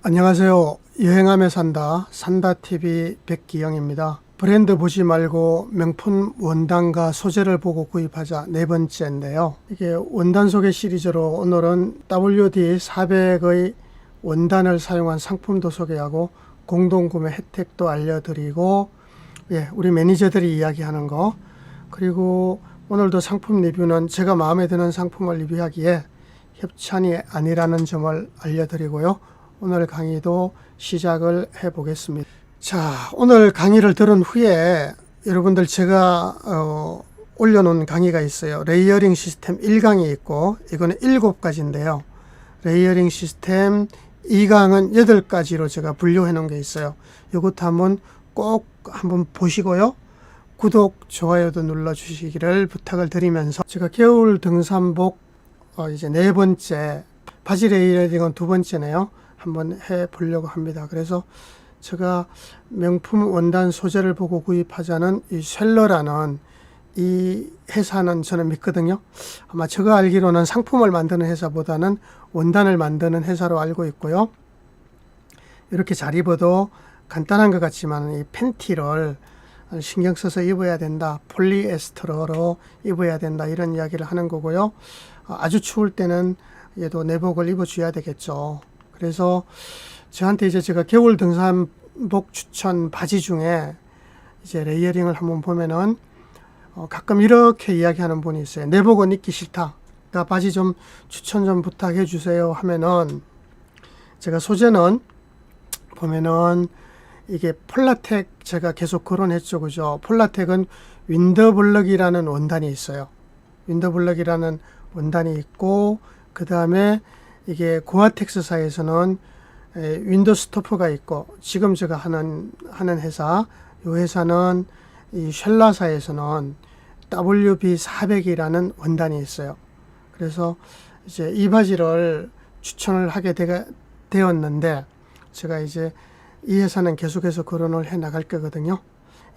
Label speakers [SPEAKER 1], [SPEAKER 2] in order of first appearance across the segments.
[SPEAKER 1] 안녕하세요. 여행하며 산다TV 백기영입니다. 브랜드 보지 말고 명품 원단과 소재를 보고 구입하자 네 번째인데요. 이게 원단 소개 시리즈로 오늘은 WD-400의 원단을 사용한 상품도 소개하고 공동구매 혜택도 알려드리고, 우리 매니저들이 이야기하는 거, 그리고 오늘도 상품 리뷰는 제가 마음에 드는 상품을 리뷰하기에 협찬이 아니라는 점을 알려드리고요. 오늘 강의도 시작을 해 보겠습니다. 자, 오늘 강의를 들은 후에 여러분들 제가 올려놓은 강의가 있어요. 레이어링 시스템 1강이 있고, 이거는 7가지인데요. 레이어링 시스템 2강은 8가지로 제가 분류해 놓은 게 있어요. 이것도 꼭 한번 보시고요. 구독, 좋아요도 눌러 주시기를 부탁을 드리면서, 제가 겨울 등산복 이제 네 번째, 바지 레이어링은 두 번째네요. 한번 해 보려고 합니다. 그래서 제가 명품 원단 소재를 보고 구입하자는 이 쉘러라는 이 회사는 저는 믿거든요. 아마 제가 알기로는 상품을 만드는 회사보다는 원단을 만드는 회사로 알고 있고요. 이렇게 잘 입어도 간단한 것 같지만 이 팬티를 신경 써서 입어야 된다. 폴리에스테르로 입어야 된다. 이런 이야기를 하는 거고요. 아주 추울 때는 얘도 내복을 입어줘야 되겠죠. 그래서 저한테 이제 제가 겨울 등산복 추천 바지 중에 이제 레이어링을 한번 보면은 가끔 이렇게 이야기하는 분이 있어요. 내복은 입기 싫다. 그러니까 바지 좀 추천 좀 부탁해 주세요 하면은, 제가 소재는 보면은 이게 폴라텍 제가 계속 거론했죠. 그죠? 폴라텍은 윈더블럭이라는 원단이 있어요. 윈더블럭이라는 원단이 있고, 그 다음에 이게 고아텍스사에서는 윈도스토프가 있고, 지금 제가 하는 회사, 이 회사는 이 쉘라사에서는 WB400이라는 원단이 있어요. 그래서 이제 이 바지를 추천을 하게 되었는데, 제가 이제 이 회사는 계속해서 거론을 해 나갈 거거든요.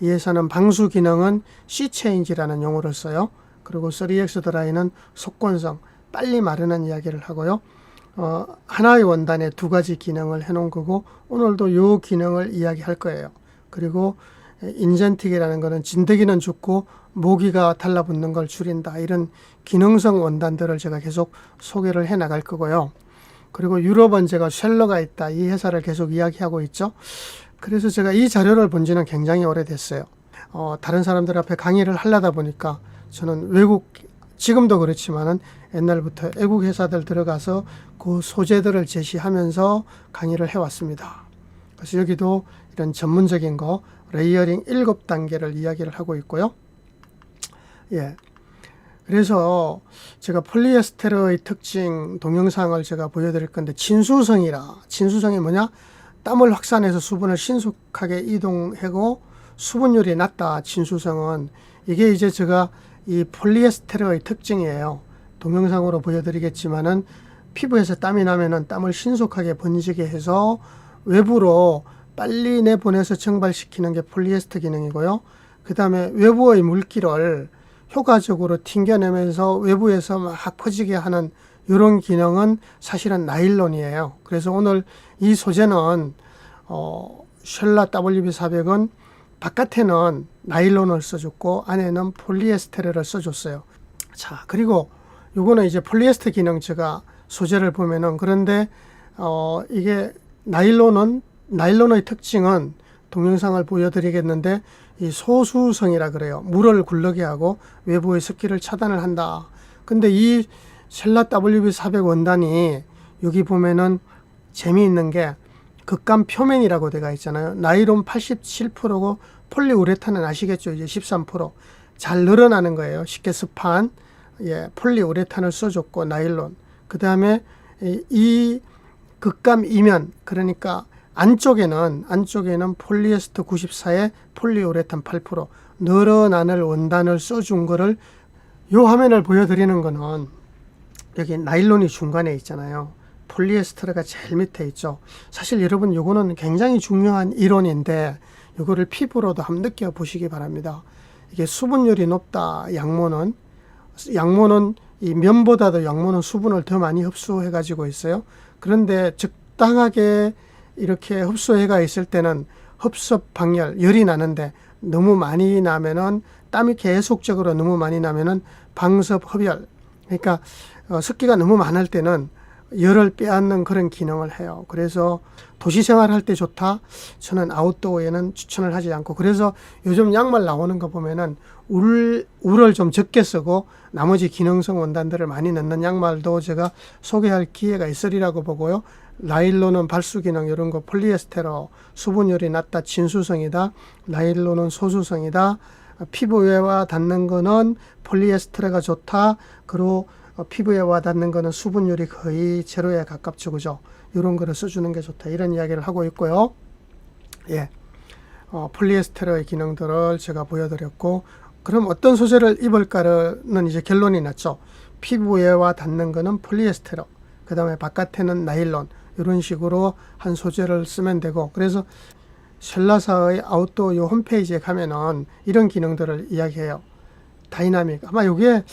[SPEAKER 1] 이 회사는 방수 기능은 C체인지라는 용어를 써요. 그리고 3X 드라이는 속건성, 빨리 마르는 이야기를 하고요. 하나의 원단에 두 가지 기능을 해놓은 거고, 오늘도 이 기능을 이야기할 거예요. 그리고 인젠틱이라는 거는 진드기는 죽고 모기가 달라붙는 걸 줄인다. 이런 기능성 원단들을 제가 계속 소개를 해 나갈 거고요. 그리고 유럽은 제가 쉘러가 있다. 이 회사를 계속 이야기하고 있죠. 그래서 제가 이 자료를 본 지는 굉장히 오래됐어요. 다른 사람들 앞에 강의를 하려다 보니까 저는 지금도 그렇지만은 옛날부터 외국 회사들 들어가서 그 소재들을 제시하면서 강의를 해왔습니다. 그래서 여기도 이런 전문적인 거, 레이어링 7단계를 이야기를 하고 있고요. 그래서 제가 폴리에스테르의 특징 동영상을 제가 보여드릴 건데, 진수성이 뭐냐? 땀을 확산해서 수분을 신속하게 이동하고 수분율이 낮다. 진수성은 이게 이제 제가 이 폴리에스테르의 특징이에요. 동영상으로 보여드리겠지만은, 피부에서 땀이 나면은 땀을 신속하게 번지게 해서 외부로 빨리 내보내서 증발시키는 게 폴리에스터 기능이고요. 그 다음에 외부의 물기를 효과적으로 튕겨내면서 외부에서 막 퍼지게 하는 이런 기능은 사실은 나일론이에요. 그래서 오늘 이 소재는 쉘라 WB400은 바깥에는 나일론을 써줬고 안에는 폴리에스테르를 써줬어요. 자, 그리고 요거는 이제 폴리에스터 기능, 제가 소재를 보면은, 그런데 이게 나일론의 특징은 동영상을 보여드리겠는데, 이 소수성이라 그래요. 물을 굴러게 하고 외부의 습기를 차단을 한다. 근데 이 쉘라 WB400 원단이 여기 보면은 재미있는 게 극감 표면이라고 되어 있잖아요. 나일론 87%고 폴리우레탄은 아시겠죠? 이제 13%. 잘 늘어나는 거예요. 쉽게 습한 폴리우레탄을 써줬고 나일론. 그 다음에 이 극감 이면, 그러니까 안쪽에는 폴리에스터 94에 폴리우레탄 8% 늘어나는 원단을 써준 거를, 요 화면을 보여드리는 거는 여기 나일론이 중간에 있잖아요. 폴리에스테르가 제일 밑에 있죠. 사실 여러분 요거는 굉장히 중요한 이론인데, 요거를 피부로도 한번 느껴보시기 바랍니다. 이게 수분율이 높다. 양모는 이 면보다도 양모는 수분을 더 많이 흡수해 가지고 있어요. 그런데 적당하게 이렇게 흡수해가 있을 때는 흡습 방열, 열이 나는데 너무 많이 나면은 땀이 계속적으로 너무 많이 나면은 방섭 흡열. 그러니까 습기가 너무 많을 때는 열을 빼앗는 그런 기능을 해요. 그래서 도시 생활할 때 좋다. 저는 아웃도어에는 추천을 하지 않고, 그래서 요즘 양말 나오는 거 보면은 울을 좀 적게 쓰고 나머지 기능성 원단들을 많이 넣는 양말도 제가 소개할 기회가 있으리라고 보고요. 나일론은 발수 기능 이런 거, 폴리에스테로 수분율이 낮다, 진수성이다. 나일론은 소수성이다. 피부에와 닿는 거는 폴리에스테르가 좋다. 그리고 피부에 와닿는 거는 수분율이 거의 제로에 가깝죠. 그죠? 이런 거를 써주는 게 좋다. 이런 이야기를 하고 있고요. 예. 폴리에스테르의 기능들을 제가 보여드렸고, 그럼 어떤 소재를 입을까는 이제 결론이 났죠. 피부에와 닿는 거는 폴리에스테르, 그 다음에 바깥에는 나일론, 이런 식으로 한 소재를 쓰면 되고, 그래서 셀라사의 아웃도어 요 홈페이지에 가면은 이런 기능들을 이야기해요. 다이나믹. 아마 요게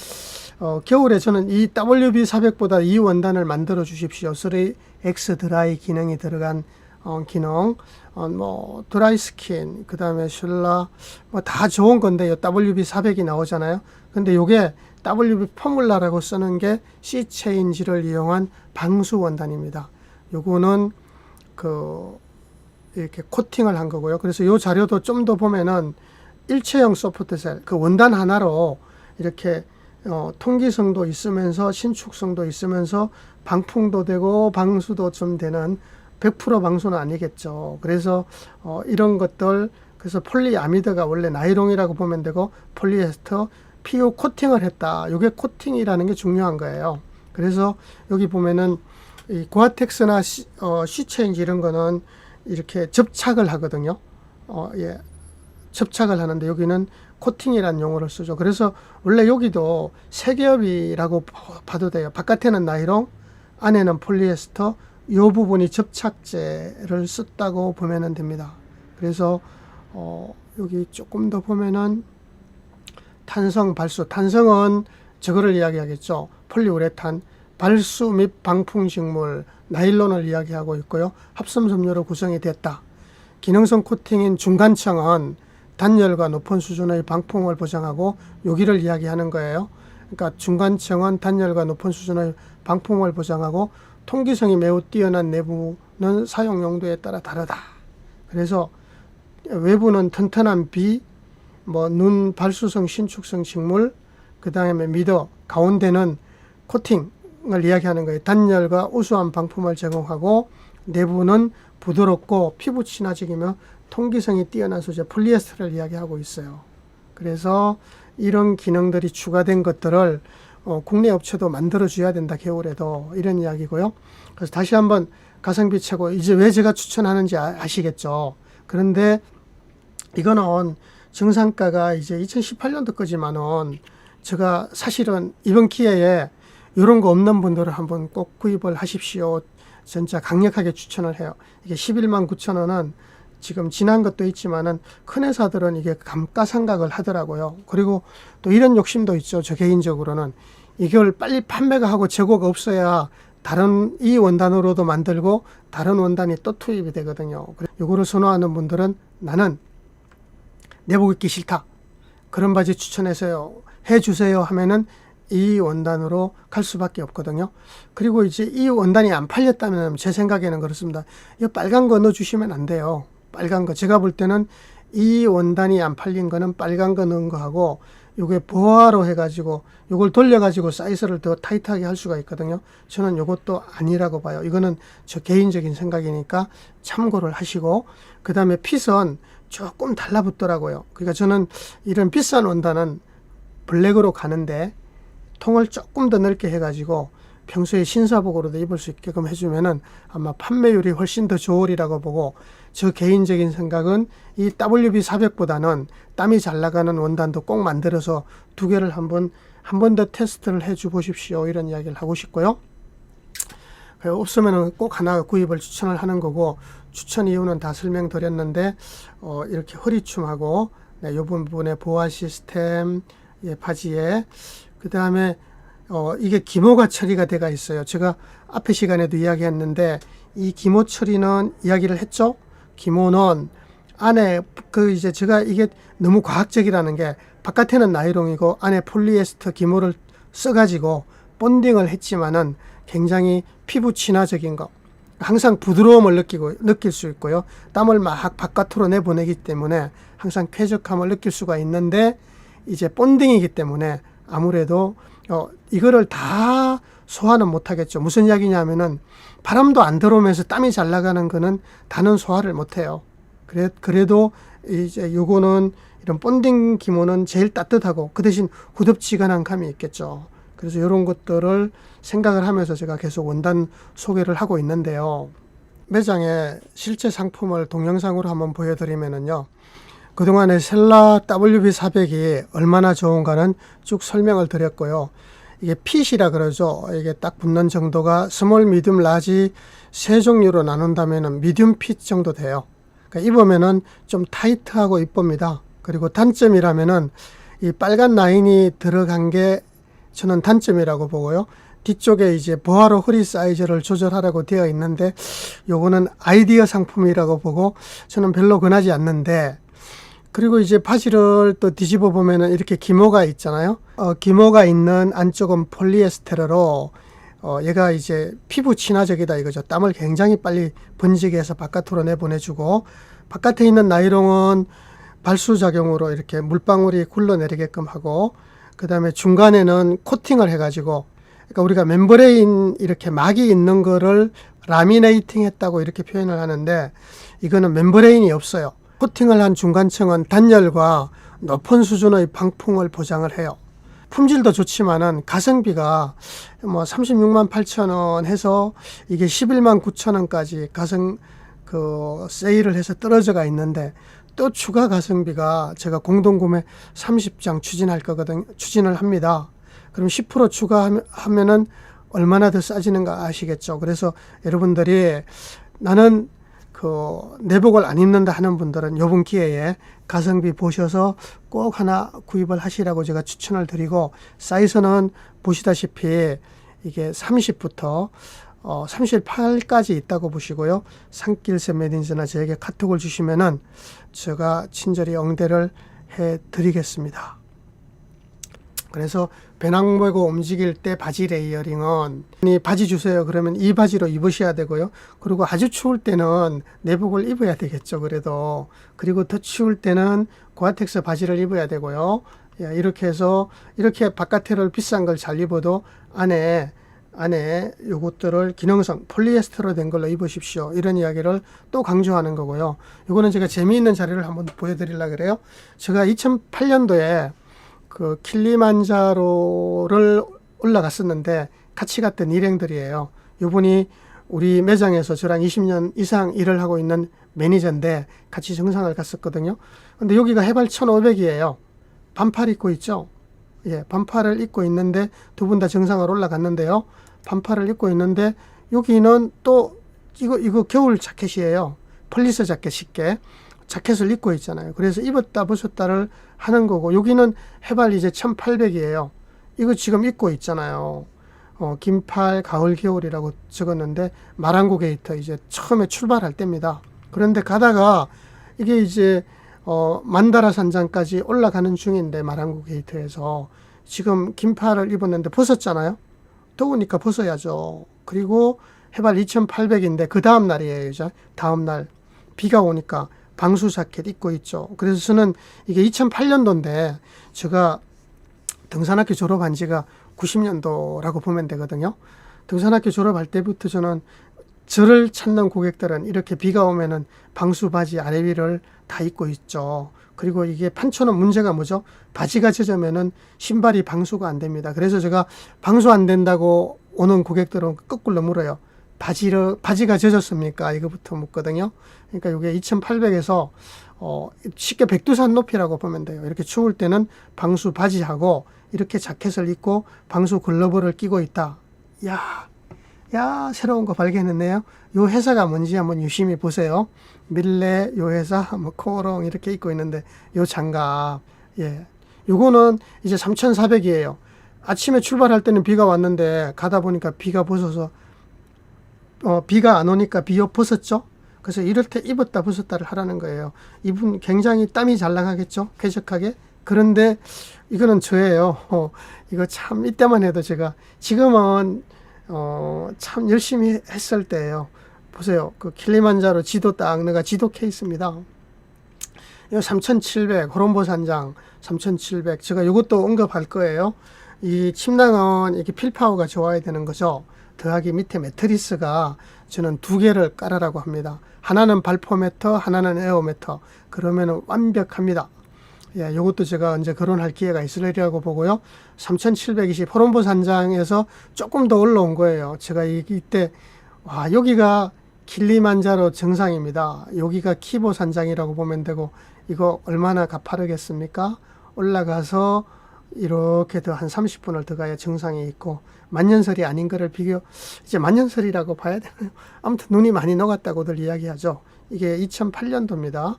[SPEAKER 1] 겨울에 저는 이 WB400보다 이 원단을 만들어 주십시오. 3X 드라이 기능이 들어간 기능, 뭐 드라이 스킨, 그 다음에 슐라, 뭐 다 좋은 건데 요 WB400이 나오잖아요. 근데 요게 WB 포뮬라라고 쓰는 게 C-체인지를 이용한 방수 원단입니다. 요거는 이렇게 코팅을 한 거고요. 그래서 요 자료도 좀 더 보면은 일체형 소프트셀, 그 원단 하나로 이렇게 통기성도 있으면서 신축성도 있으면서 방풍도 되고 방수도 좀 되는 100% 방수는 아니겠죠. 그래서 이런 것들, 그래서 폴리아미드가 원래 나이롱이라고 보면 되고 폴리에스터 PU 코팅을 했다. 이게 코팅이라는 게 중요한 거예요. 그래서 여기 보면은 이 고아텍스나 C체인지 이런 거는 이렇게 접착을 하거든요. 예. 접착을 하는데 여기는 코팅이라는 용어를 쓰죠. 그래서 원래 여기도 세 겹이라고 봐도 돼요. 바깥에는 나이롱, 안에는 폴리에스터, 이 부분이 접착제를 썼다고 보면 됩니다. 그래서 여기 조금 더 보면은 탄성, 발수. 탄성은 저거를 이야기하겠죠. 폴리우레탄, 발수 및 방풍식물, 나일론을 이야기하고 있고요. 합성 섬유로 구성이 됐다. 기능성 코팅인 중간층은 단열과 높은 수준의 방풍을 보장하고 여기를 이야기하는 거예요. 그러니까 중간층은 단열과 높은 수준의 방풍을 보장하고 통기성이 매우 뛰어난 내부는 사용 용도에 따라 다르다. 그래서 외부는 튼튼한 비, 눈 발수성 신축성 식물, 그 다음에 미더, 가운데는 코팅을 이야기하는 거예요. 단열과 우수한 방품을 제공하고 내부는 부드럽고 피부 친화적이며 통기성이 뛰어난 소재 폴리에스테르를 이야기하고 있어요. 그래서 이런 기능들이 추가된 것들을 국내 업체도 만들어줘야 된다. 겨울에도 이런 이야기고요. 그래서 다시 한번 가성비 최고. 이제 왜 제가 추천하는지 아시겠죠. 그런데 이거는 정상가가 이제 2018년도 거지만은 제가 사실은 이번 기회에 이런 거 없는 분들은 한번 꼭 구입을 하십시오. 진짜 강력하게 추천을 해요. 이게 11만 9천 원은 지금 지난 것도 있지만은 큰 회사들은 이게 감가상각을 하더라고요. 그리고 또 이런 욕심도 있죠. 저 개인적으로는 이걸 빨리 판매가 하고 재고가 없어야 다른 이 원단으로도 만들고 다른 원단이 또 투입이 되거든요. 이거를 선호하는 분들은 나는 내복 입기 싫다. 그런 바지 추천해서요. 해주세요 하면은 이 원단으로 갈 수밖에 없거든요. 그리고 이제 이 원단이 안 팔렸다면 제 생각에는 그렇습니다. 이 빨간 거 넣어주시면 안 돼요. 빨간 거. 제가 볼 때는 이 원단이 안 팔린 거는 빨간 거 넣은 거하고 요게 보아로 해가지고 요걸 돌려가지고 사이즈를 더 타이트하게 할 수가 있거든요. 저는 요것도 아니라고 봐요. 이거는 저 개인적인 생각이니까 참고를 하시고, 그 다음에 핏은 조금 달라붙더라고요. 그러니까 저는 이런 비싼 원단은 블랙으로 가는데 통을 조금 더 넓게 해가지고 평소에 신사복으로도 입을 수 있게끔 해주면은 아마 판매율이 훨씬 더 좋으리라고 보고, 저 개인적인 생각은 이 WB400보다는 땀이 잘 나가는 원단도 꼭 만들어서 두 개를 한 번 더 테스트를 해줘 보십시오. 이런 이야기를 하고 싶고요. 없으면은 꼭 하나 구입을 추천을 하는 거고, 추천 이유는 다 설명드렸는데, 이렇게 허리춤하고, 네, 요 부분에 보아 시스템, 예, 바지에, 그 다음에 이게 기모가 처리가 돼가 있어요. 제가 앞에 시간에도 이야기했는데 이 기모 처리는 이야기를 했죠. 기모는 안에 이제 제가 이게 너무 과학적이라는 게 바깥에는 나이롱이고 안에 폴리에스터 기모를 써가지고 본딩을 했지만은 굉장히 피부 친화적인 거, 항상 부드러움을 느낄 수 있고요. 땀을 막 바깥으로 내보내기 때문에 항상 쾌적함을 느낄 수가 있는데, 이제 본딩이기 때문에 아무래도 이거를 다 소화는 못하겠죠. 무슨 이야기냐면은 바람도 안 들어오면서 땀이 잘 나가는 거는 다는 소화를 못해요. 그래도 이제 요거는 이런 본딩 기모는 제일 따뜻하고 그 대신 후덥지근한 감이 있겠죠. 그래서 이런 것들을 생각을 하면서 제가 계속 원단 소개를 하고 있는데요. 매장에 실제 상품을 동영상으로 한번 보여드리면은요, 그동안에 셀라 WB400이 얼마나 좋은가는 쭉 설명을 드렸고요. 이게 핏이라 그러죠. 이게 딱 붙는 정도가 스몰, 미디움, 라지 세 종류로 나눈다면은 미디움 핏 정도 돼요. 그러니까 입으면은 좀 타이트하고 이쁩니다. 그리고 단점이라면은 이 빨간 라인이 들어간 게 저는 단점이라고 보고요. 뒤쪽에 이제 보아로 허리 사이즈를 조절하라고 되어 있는데 요거는 아이디어 상품이라고 보고 저는 별로 권하지 않는데, 그리고 이제 바지를 또 뒤집어 보면은 이렇게 기모가 있잖아요. 기모가 있는 안쪽은 폴리에스테르로 얘가 이제 피부 친화적이다 이거죠. 땀을 굉장히 빨리 번지게 해서 바깥으로 내보내주고, 바깥에 있는 나이롱은 발수작용으로 이렇게 물방울이 굴러내리게끔 하고, 그 다음에 중간에는 코팅을 해가지고, 그러니까 우리가 멤브레인 이렇게 막이 있는 거를 라미네이팅 했다고 이렇게 표현을 하는데, 이거는 멤브레인이 없어요. 코팅을 한 중간층은 단열과 높은 수준의 방풍을 보장을 해요. 품질도 좋지만은 가성비가 뭐 36만 8천 원 해서 이게 11만 9천 원까지 세일을 해서 떨어져가 있는데, 또 추가 가성비가 제가 공동구매 30장 추진을 합니다. 그럼 10% 추가하면은 얼마나 더 싸지는가 아시겠죠? 그래서 여러분들이 나는 내복을 안 입는다 하는 분들은 이번 기회에 가성비 보셔서 꼭 하나 구입을 하시라고 제가 추천을 드리고, 사이즈는 보시다시피 이게 30부터 38까지 있다고 보시고요. 산길새 매니저나 저에게 카톡을 주시면은 제가 친절히 응대를 해 드리겠습니다. 그래서 배낭 메고 움직일 때 바지 레이어링은 바지 주세요 그러면 이 바지로 입으셔야 되고요. 그리고 아주 추울 때는 내복을 입어야 되겠죠. 그리고 더 추울 때는 고아텍스 바지를 입어야 되고요. 이렇게 해서 이렇게 바깥에를 비싼 걸 잘 입어도 안에 요것들을 기능성 폴리에스테로 된 걸로 입으십시오. 이런 이야기를 또 강조하는 거고요. 요거는 제가 재미있는 자료를 한번 보여드리려고 그래요. 제가 2008년도에 킬리만자로를 올라갔었는데 같이 갔던 일행들이에요. 이분이 우리 매장에서 저랑 20년 이상 일을 하고 있는 매니저인데 같이 정상을 갔었거든요. 근데 여기가 해발 1500이에요. 반팔 입고 있죠. 예, 반팔을 입고 있는데 두 분 다 정상을 올라갔는데요. 반팔을 입고 있는데 여기는 또 이거 겨울 자켓이에요. 폴리스 자켓 쉽게 자켓을 입고 있잖아요. 그래서 입었다 벗었다를 하는 거고, 여기는 해발 이제 1800이에요. 이거 지금 입고 있잖아요. 긴팔 가을 겨울이라고 적었는데 마랑고 게이트 이제 처음에 출발할 때입니다. 그런데 가다가 이게 이제 만다라 산장까지 올라가는 중인데 마랑고 게이트에서 지금 긴팔을 입었는데 벗었잖아요. 더우니까 벗어야죠. 그리고 해발 2800인데 그 다음 날이에요. 이제 다음 날 비가 오니까 방수 자켓 입고 있죠. 그래서 저는 이게 2008년도인데 제가 등산학교 졸업한 지가 90년도라고 보면 되거든요. 등산학교 졸업할 때부터 저를 찾는 고객들은 이렇게 비가 오면은 방수 바지 아래 위를 다 입고 있죠. 그리고 이게 판초는 문제가 뭐죠? 바지가 젖으면은 신발이 방수가 안 됩니다. 그래서 제가 방수 안 된다고 오는 고객들은 거꾸로 물어요. 바지가 젖었습니까? 이거부터 묻거든요. 그러니까 이게 2800에서 쉽게 백두산 높이라고 보면 돼요. 이렇게 추울 때는 방수 바지하고 이렇게 자켓을 입고 방수 글러브를 끼고 있다. 야, 새로운 거 발견했네요. 요 회사가 뭔지 한번 유심히 보세요. 밀레 요 회사, 코오롱 이렇게 입고 있는데 요 장갑, 예, 요거는 이제 3400이에요. 아침에 출발할 때는 비가 왔는데 가다 보니까 비가 벗어서 비가 안 오니까 비옷 벗었죠. 그래서 이럴 때 입었다 벗었다를 하라는 거예요. 이분 굉장히 땀이 잘 나가겠죠. 쾌적하게. 그런데 이거는 저예요. 이거 참 이때만 해도 제가 지금은 참 열심히 했을 때예요. 보세요. 그 킬리만자로 지도 딱 내가 지도 케이스입니다. 이 3700 호론보 산장 3700 제가 이것도 언급할 거예요. 이 침낭은 이렇게 필파워가 좋아야 되는 거죠. 더하기 밑에 매트리스가 저는 두 개를 깔아라고 합니다. 하나는 발포 매터, 하나는 에어 매터. 그러면 완벽합니다. 예, 요것도 제가 언제 거론할 기회가 있으리라고 보고요. 3720 호론보 산장에서 조금 더 올라온 거예요. 제가 이때 와, 여기가 킬리만자로 정상입니다. 여기가 키보 산장이라고 보면 되고, 이거 얼마나 가파르겠습니까? 올라가서 이렇게 더 한 30분을 더 가야 정상이 있고, 만년설이 아닌 거를 이제 만년설이라고 봐야 되나요? 아무튼 눈이 많이 녹았다고들 이야기하죠. 이게 2008년도입니다.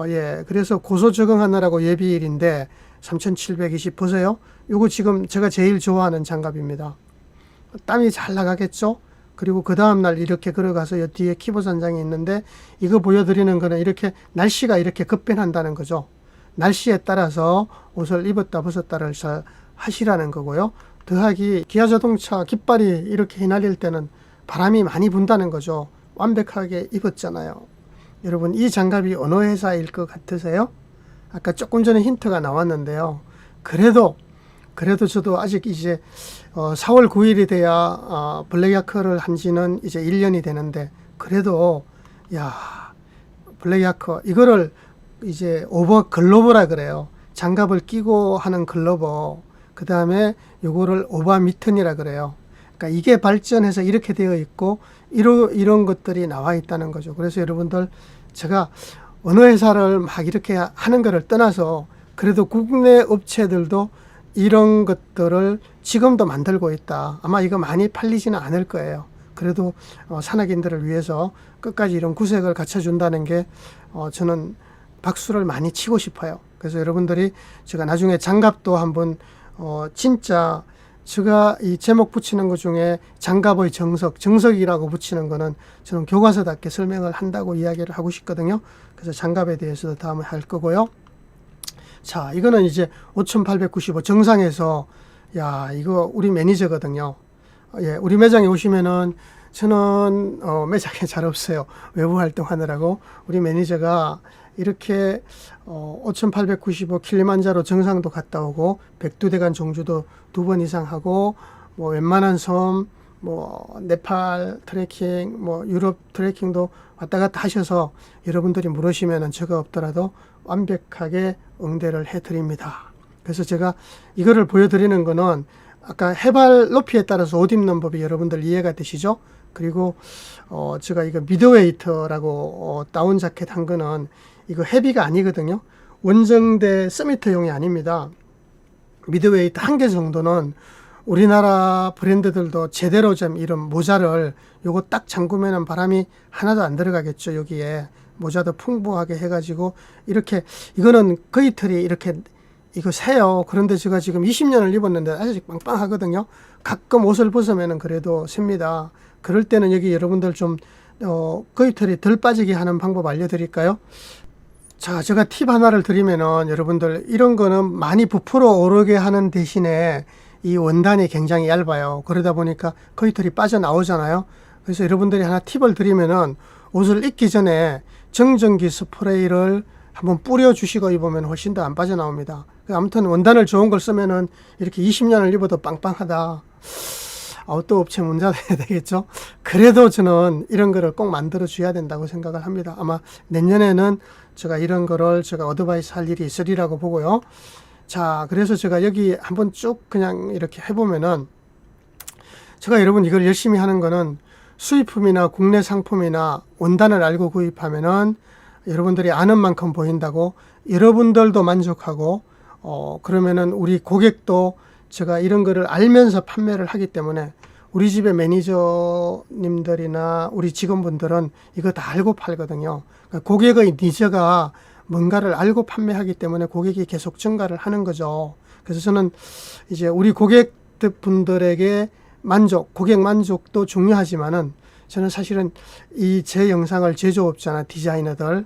[SPEAKER 1] 예, 그래서 고소 적응하느라고 예비일인데 3720 보세요. 요거 지금 제가 제일 좋아하는 장갑입니다. 땀이 잘 나가겠죠? 그리고 그 다음날 이렇게 걸어가서 요 뒤에 키보 산장이 있는데, 이거 보여드리는 거는 이렇게 날씨가 이렇게 급변한다는 거죠. 날씨에 따라서 옷을 입었다 벗었다를 잘 하시라는 거고요. 더하기 기아자동차 깃발이 이렇게 휘날릴 때는 바람이 많이 분다는 거죠. 완벽하게 입었잖아요. 여러분, 이 장갑이 어느 회사일 것 같으세요? 아까 조금 전에 힌트가 나왔는데요. 그래도 저도 아직 이제 4월 9일이 돼야 블랙야커를 한 지는 이제 1년이 되는데, 그래도 야, 블랙야커 이거를 이제 오버 글로버라 그래요. 장갑을 끼고 하는 글로버. 그 다음에 요거를 오버 미튼이라 그래요. 그러니까 이게 발전해서 이렇게 되어 있고 이런 것들이 나와 있다는 거죠. 그래서 여러분들, 제가 어느 회사를 막 이렇게 하는 거를 떠나서 그래도 국내 업체들도 이런 것들을 지금도 만들고 있다. 아마 이거 많이 팔리지는 않을 거예요. 그래도 산악인들을 위해서 끝까지 이런 구색을 갖춰준다는 게 저는 박수를 많이 치고 싶어요. 그래서 여러분들이 제가 나중에 장갑도 한번 진짜 제가 이 제목 붙이는 것 중에 장갑의 정석이라고 붙이는 거는 저는 교과서답게 설명을 한다고 이야기를 하고 싶거든요. 그래서 장갑에 대해서도 다음에 할 거고요. 자, 이거는 이제 5895 정상에서, 야, 이거 우리 매니저거든요. 예, 우리 매장에 오시면은 저는 매장에 잘 없어요. 외부 활동하느라고. 우리 매니저가 이렇게 5895 킬리만자로 정상도 갔다 오고, 백두대간 종주도 2번 이상 하고, 뭐 웬만한 섬, 뭐 네팔 트레킹, 뭐 유럽 트레킹도 왔다 갔다 하셔서 여러분들이 물으시면은 제가 없더라도 완벽하게 응대를 해 드립니다. 그래서 제가 이거를 보여드리는 거는 아까 해발 높이에 따라서 옷 입는 법이 여러분들 이해가 되시죠? 그리고 제가 이거 미드웨이터라고 다운 자켓 한 거는 이거 헤비가 아니거든요. 원정대 서미터용이 아닙니다. 미드웨이트 한 개 정도는 우리나라 브랜드들도 제대로 좀 이런 모자를 요거 딱 잠그면은 바람이 하나도 안 들어가겠죠. 여기에 모자도 풍부하게 해가지고 이렇게, 이거는 거의 털이 이렇게 이거 새요. 그런데 제가 지금 20년을 입었는데 아직 빵빵하거든요. 가끔 옷을 벗으면은 그래도 셉니다. 그럴 때는 여기 여러분들 좀 거의 털이 덜 빠지게 하는 방법 알려드릴까요? 자, 제가 팁 하나를 드리면은, 여러분들 이런 거는 많이 부풀어 오르게 하는 대신에 이 원단이 굉장히 얇아요. 그러다 보니까 거의 털이 빠져나오잖아요. 그래서 여러분들이 하나 팁을 드리면은, 옷을 입기 전에 정전기 스프레이를 한번 뿌려주시고 입으면 훨씬 더 안 빠져나옵니다. 아무튼 원단을 좋은 걸 쓰면은 이렇게 20년을 입어도 빵빵하다. 또 업체 문제가 되겠죠. 그래도 저는 이런 거를 꼭 만들어 줘야 된다고 생각을 합니다. 아마 내년에는 제가 이런 거를 제가 어드바이스 할 일이 있으리라고 보고요. 자, 그래서 제가 여기 한번 쭉 그냥 이렇게 해보면은, 제가 여러분 이걸 열심히 하는 거는 수입품이나 국내 상품이나 원단을 알고 구입하면은 여러분들이 아는 만큼 보인다고, 여러분들도 만족하고, 그러면은 우리 고객도 제가 이런 거를 알면서 판매를 하기 때문에, 우리 집의 매니저님들이나 우리 직원분들은 이거 다 알고 팔거든요. 그러니까 고객의 니즈가 뭔가를 알고 판매하기 때문에 고객이 계속 증가를 하는 거죠. 그래서 저는 이제 우리 고객분들에게 고객 만족도 중요하지만은 저는 사실은 이 제 영상을 제조업자나 디자이너들이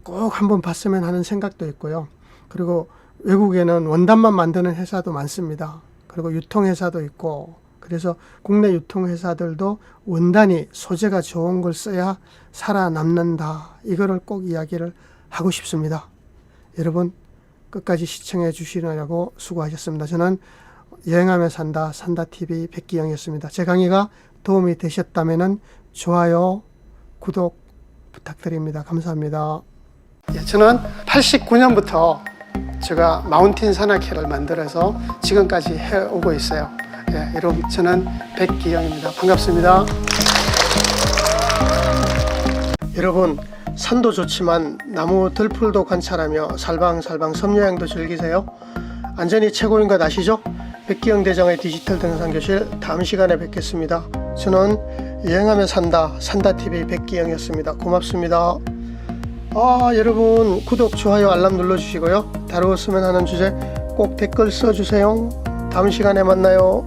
[SPEAKER 1] 꼭 한번 봤으면 하는 생각도 있고요. 그리고 외국에는 원단만 만드는 회사도 많습니다. 그리고 유통회사도 있고, 그래서 국내 유통회사들도 원단이 소재가 좋은 걸 써야 살아남는다. 이거를 꼭 이야기를 하고 싶습니다. 여러분 끝까지 시청해 주시느라고 수고하셨습니다. 저는 여행하며 산다TV 백기영이었습니다. 제 강의가 도움이 되셨다면 좋아요, 구독 부탁드립니다. 감사합니다. 저는 89년부터 제가 마운틴 산악회를 만들어서 지금까지 해오고 있어요. 여러분 저는 백기영입니다. 반갑습니다. 여러분 산도 좋지만 나무 들풀도 관찰하며 살방살방 섬여행도 즐기세요. 안전이 최고인 것 아시죠? 백기영 대장의 디지털 등산교실 다음 시간에 뵙겠습니다. 저는 여행하며 산다TV 백기영이었습니다. 고맙습니다. 여러분 구독, 좋아요, 알람 눌러주시고요. 다루었으면 하는 주제 꼭 댓글 써주세요. 다음 시간에 만나요.